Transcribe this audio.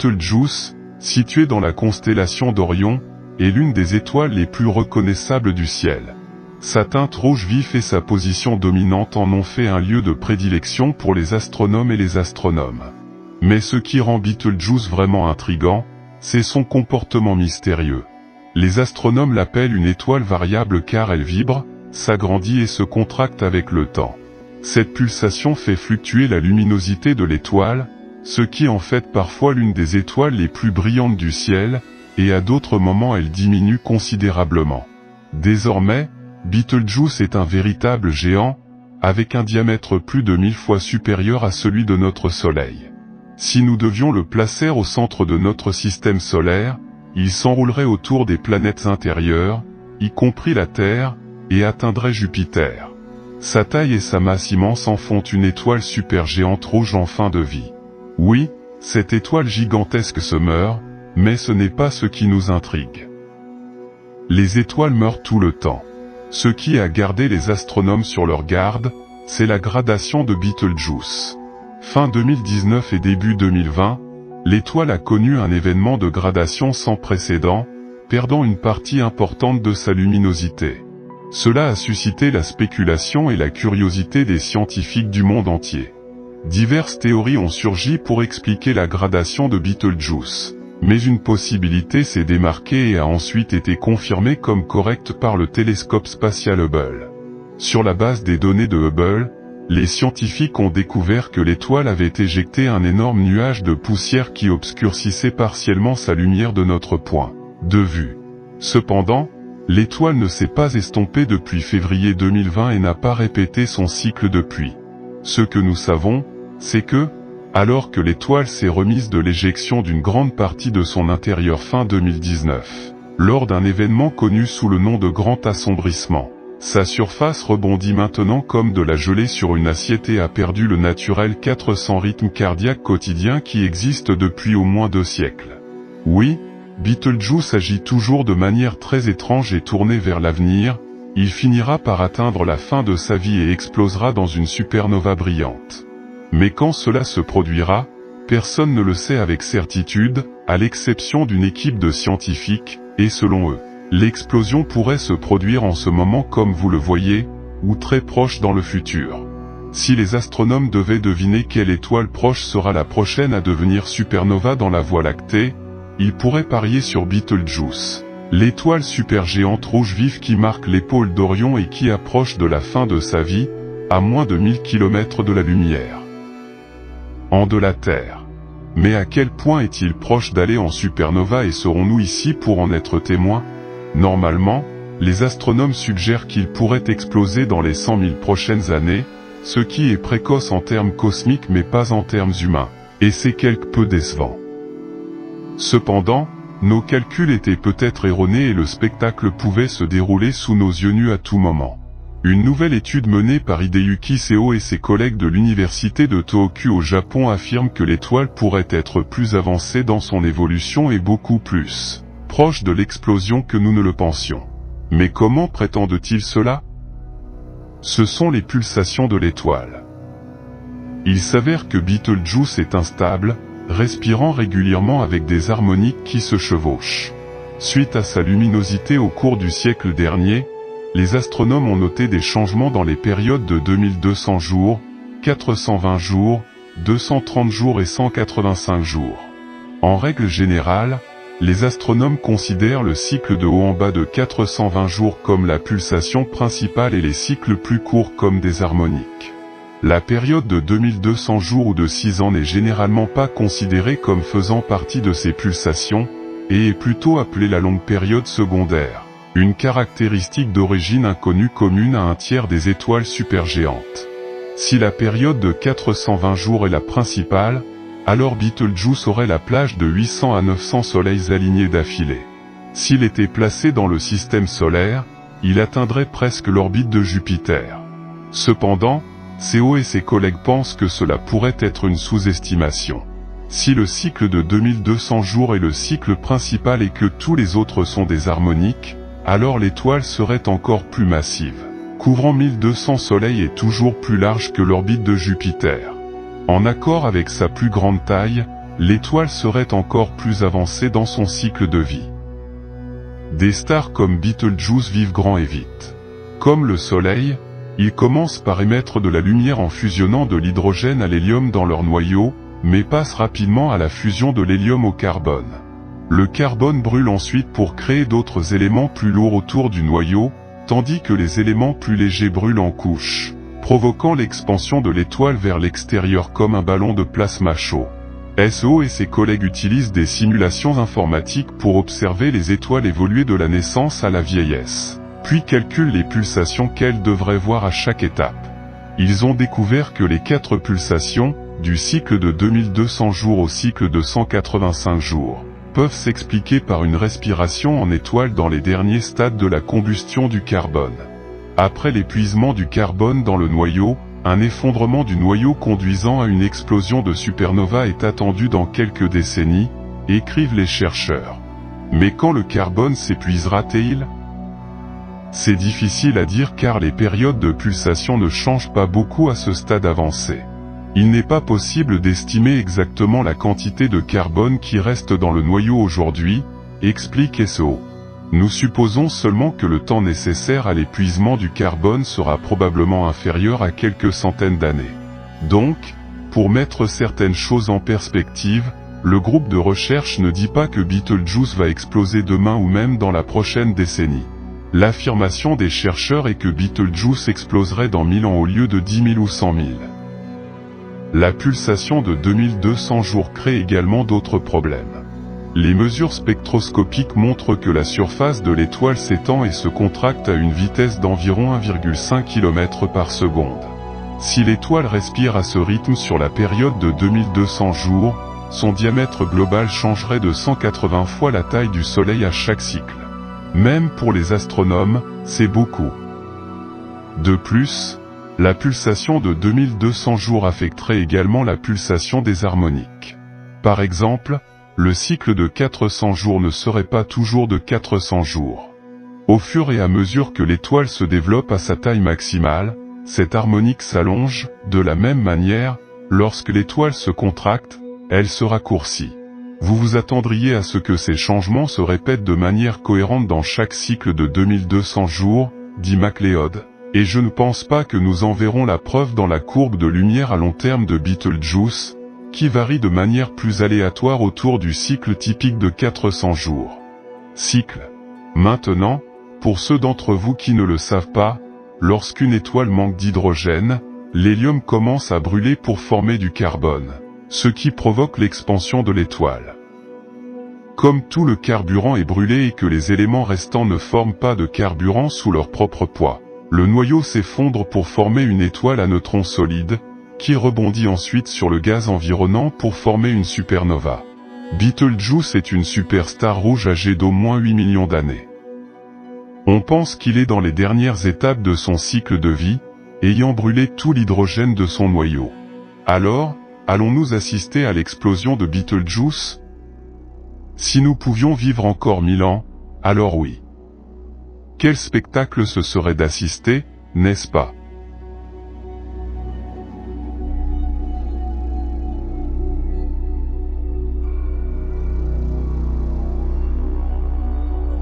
Betelgeuse, située dans la constellation d'Orion, est l'une des étoiles les plus reconnaissables du ciel. Sa teinte rouge vif et sa position dominante en ont fait un lieu de prédilection pour les astronomes et les astronomes. Mais ce qui rend Betelgeuse vraiment intrigant, c'est son comportement mystérieux. Les astronomes l'appellent une étoile variable car elle vibre, s'agrandit et se contracte avec le temps. Cette pulsation fait fluctuer la luminosité de l'étoile, ce qui en fait parfois l'une des étoiles les plus brillantes du ciel, et à d'autres moments elle diminue considérablement. Désormais, Betelgeuse est un véritable géant, avec un diamètre plus de 1000 fois supérieur à celui de notre Soleil. Si nous devions le placer au centre de notre système solaire, il s'enroulerait autour des planètes intérieures, y compris la Terre, et atteindrait Jupiter. Sa taille et sa masse immense en font une étoile supergéante rouge en fin de vie. Oui, cette étoile gigantesque se meurt, mais ce n'est pas ce qui nous intrigue. Les étoiles meurent tout le temps. Ce qui a gardé les astronomes sur leur garde, c'est la gradation de Betelgeuse. Fin 2019 et début 2020, l'étoile a connu un événement de gradation sans précédent, perdant une partie importante de sa luminosité. Cela a suscité la spéculation et la curiosité des scientifiques du monde entier. Diverses théories ont surgi pour expliquer la gradation de Betelgeuse, mais une possibilité s'est démarquée et a ensuite été confirmée comme correcte par le télescope spatial Hubble. Sur la base des données de Hubble, les scientifiques ont découvert que l'étoile avait éjecté un énorme nuage de poussière qui obscurcissait partiellement sa lumière de notre point de vue. Cependant, l'étoile ne s'est pas estompée depuis février 2020 et n'a pas répété son cycle depuis. Ce que nous savons, c'est que, alors que l'étoile s'est remise de l'éjection d'une grande partie de son intérieur fin 2019, lors d'un événement connu sous le nom de grand assombrissement, sa surface rebondit maintenant comme de la gelée sur une assiette et a perdu le naturel 400 rythme cardiaque quotidien qui existe depuis au moins 2 siècles. Oui, Betelgeuse agit toujours de manière très étrange et tournée vers l'avenir, il finira par atteindre la fin de sa vie et explosera dans une supernova brillante. Mais quand cela se produira, personne ne le sait avec certitude, à l'exception d'une équipe de scientifiques, et selon eux, l'explosion pourrait se produire en ce moment comme vous le voyez, ou très proche dans le futur. Si les astronomes devaient deviner quelle étoile proche sera la prochaine à devenir supernova dans la Voie lactée, ils pourraient parier sur Betelgeuse, l'étoile supergéante rouge vive qui marque l'épaule d'Orion et qui approche de la fin de sa vie, à moins de 1000 km de la lumière. En de la Terre. Mais à quel point est-il proche d'aller en supernova et serons-nous ici pour en être témoins? Normalement, les astronomes suggèrent qu'il pourrait exploser dans les 100 000 prochaines années, ce qui est précoce en termes cosmiques mais pas en termes humains, et c'est quelque peu décevant. Cependant, nos calculs étaient peut-être erronés et le spectacle pouvait se dérouler sous nos yeux nus à tout moment. Une nouvelle étude menée par Hideyuki Seo et ses collègues de l'université de Tohoku au Japon affirme que l'étoile pourrait être plus avancée dans son évolution et beaucoup plus proche de l'explosion que nous ne le pensions. Mais comment prétendent-ils cela? Ce sont les pulsations de l'étoile. Il s'avère que Betelgeuse est instable, respirant régulièrement avec des harmoniques qui se chevauchent. Suite à sa luminosité au cours du siècle dernier, les astronomes ont noté des changements dans les périodes de 2200 jours, 420 jours, 230 jours et 185 jours. En règle générale, les astronomes considèrent le cycle de haut en bas de 420 jours comme la pulsation principale et les cycles plus courts comme des harmoniques. La période de 2200 jours ou de 6 ans n'est généralement pas considérée comme faisant partie de ces pulsations, et est plutôt appelée la longue période secondaire, une caractéristique d'origine inconnue commune à un tiers des étoiles supergéantes. Si la période de 420 jours est la principale, alors Betelgeuse aurait la plage de 800 à 900 soleils alignés d'affilée. S'il était placé dans le système solaire, il atteindrait presque l'orbite de Jupiter. Cependant, Seo et ses collègues pensent que cela pourrait être une sous-estimation. Si le cycle de 2200 jours est le cycle principal et que tous les autres sont des harmoniques, alors l'étoile serait encore plus massive, couvrant 1200 soleils et toujours plus large que l'orbite de Jupiter. En accord avec sa plus grande taille, l'étoile serait encore plus avancée dans son cycle de vie. Des stars comme Betelgeuse vivent grand et vite. Comme le Soleil, ils commencent par émettre de la lumière en fusionnant de l'hydrogène à l'hélium dans leur noyau, mais passent rapidement à la fusion de l'hélium au carbone. Le carbone brûle ensuite pour créer d'autres éléments plus lourds autour du noyau, tandis que les éléments plus légers brûlent en couches, provoquant l'expansion de l'étoile vers l'extérieur comme un ballon de plasma chaud. SO et ses collègues utilisent des simulations informatiques pour observer les étoiles évoluer de la naissance à la vieillesse, puis calculent les pulsations qu'elles devraient voir à chaque étape. Ils ont découvert que les 4 pulsations, du cycle de 2200 jours au cycle de 185 jours, peuvent s'expliquer par une respiration en étoile dans les derniers stades de la combustion du carbone. Après l'épuisement du carbone dans le noyau, un effondrement du noyau conduisant à une explosion de supernova est attendu dans quelques décennies, écrivent les chercheurs. Mais quand le carbone s'épuisera-t-il ? C'est difficile à dire car les périodes de pulsation ne changent pas beaucoup à ce stade avancé. Il n'est pas possible d'estimer exactement la quantité de carbone qui reste dans le noyau aujourd'hui, explique SO. Nous supposons seulement que le temps nécessaire à l'épuisement du carbone sera probablement inférieur à quelques centaines d'années. Donc, pour mettre certaines choses en perspective, le groupe de recherche ne dit pas que Betelgeuse va exploser demain ou même dans la prochaine décennie. L'affirmation des chercheurs est que Betelgeuse exploserait dans 1000 ans au lieu de 10 000 ou 100 000. La pulsation de 2200 jours crée également d'autres problèmes. Les mesures spectroscopiques montrent que la surface de l'étoile s'étend et se contracte à une vitesse d'environ 1,5 km par seconde. Si l'étoile respire à ce rythme sur la période de 2200 jours, son diamètre global changerait de 180 fois la taille du Soleil à chaque cycle. Même pour les astronomes, c'est beaucoup. De plus, la pulsation de 2200 jours affecterait également la pulsation des harmoniques. Par exemple, le cycle de 400 jours ne serait pas toujours de 400 jours. Au fur et à mesure que l'étoile se développe à sa taille maximale, cette harmonique s'allonge, de la même manière, lorsque l'étoile se contracte, elle se raccourcit. Vous vous attendriez à ce que ces changements se répètent de manière cohérente dans chaque cycle de 2200 jours, dit MacLeod. Et je ne pense pas que nous en verrons la preuve dans la courbe de lumière à long terme de Betelgeuse, qui varie de manière plus aléatoire autour du cycle typique de 400 jours. Cycle. Maintenant, pour ceux d'entre vous qui ne le savent pas, lorsqu'une étoile manque d'hydrogène, l'hélium commence à brûler pour former du carbone, ce qui provoque l'expansion de l'étoile. Comme tout le carburant est brûlé et que les éléments restants ne forment pas de carburant sous leur propre poids, le noyau s'effondre pour former une étoile à neutrons solides, qui rebondit ensuite sur le gaz environnant pour former une supernova. Betelgeuse est une superstar rouge âgée d'au moins 8 millions d'années. On pense qu'il est dans les dernières étapes de son cycle de vie, ayant brûlé tout l'hydrogène de son noyau. Alors, allons-nous assister à l'explosion de Betelgeuse ? Si nous pouvions vivre encore 1000 ans, alors oui. Quel spectacle ce serait d'assister, n'est-ce pas ?